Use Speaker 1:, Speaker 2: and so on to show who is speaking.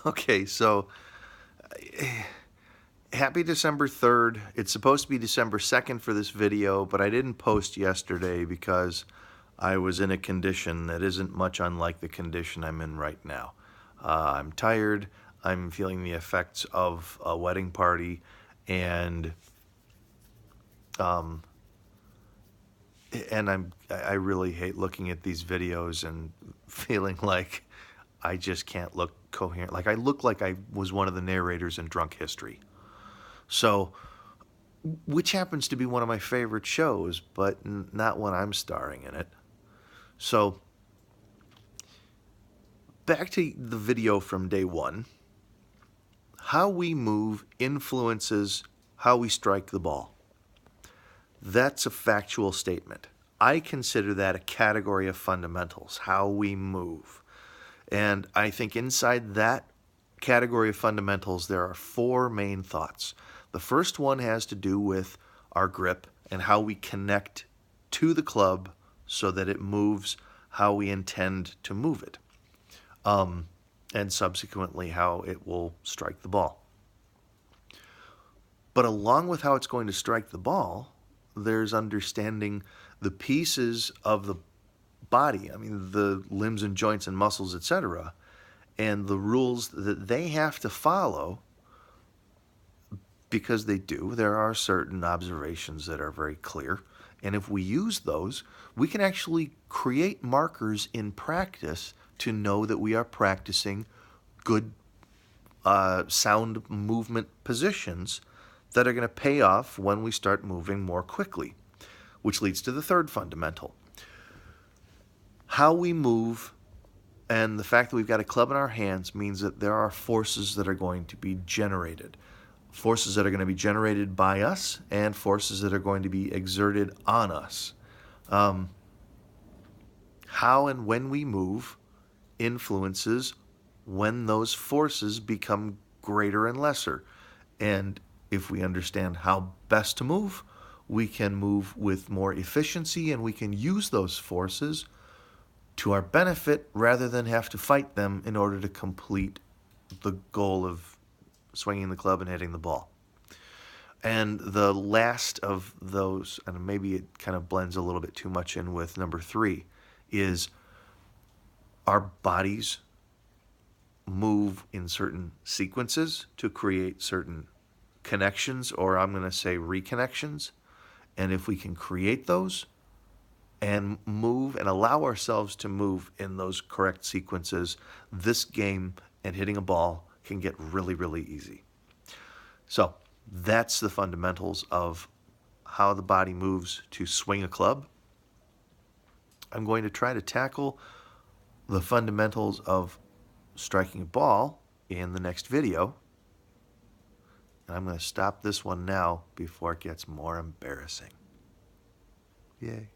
Speaker 1: Okay, so happy December 3rd. It's supposed to be December 2nd for this video, but I didn't post yesterday because I was in a condition that isn't much unlike the condition I'm in right now. I'm tired. I'm feeling the effects of a wedding party, and um, I really hate looking at these videos and feeling like I just can't look coherent. Like I look like I was one of the narrators in Drunk History. So, which happens to be one of my favorite shows, but not when I'm starring in it. So, back to the video from day one. How we move influences how we strike the ball. That's a factual statement. I consider that a category of fundamentals, how we move. And I think inside that category of fundamentals, there are four main thoughts. The first one has to do with our grip and how we connect to the club so that it moves how we intend to move it, and subsequently how it will strike the ball. But along with how it's going to strike the ball, there's understanding the pieces of the body, I mean the limbs and joints and muscles, etc., and the rules that they have to follow, because they do. There are certain observations that are very clear, and if we use those, we can actually create markers in practice to know that we are practicing good sound movement positions that are going to pay off when we start moving more quickly, which leads to the third fundamental. How we move and the fact that we've got a club in our hands means that there are forces that are going to be generated. Forces that are going to be generated by us and forces that are going to be exerted on us. How and when we move influences when those forces become greater and lesser. And if we understand how best to move, we can move with more efficiency and we can use those forces to our benefit rather than have to fight them in order to complete the goal of swinging the club and hitting the ball. And the last of those, and maybe it kind of blends a little bit too much in with number 3, is our bodies move in certain sequences to create certain connections, or I'm going to say reconnections. And if we can create those and move and allow ourselves to move in those correct sequences, this game and hitting a ball can get really, really easy. So that's the fundamentals of how the body moves to swing a club. I'm going to try to tackle the fundamentals of striking a ball in the next video. And I'm going to stop this one now before it gets more embarrassing. Yay.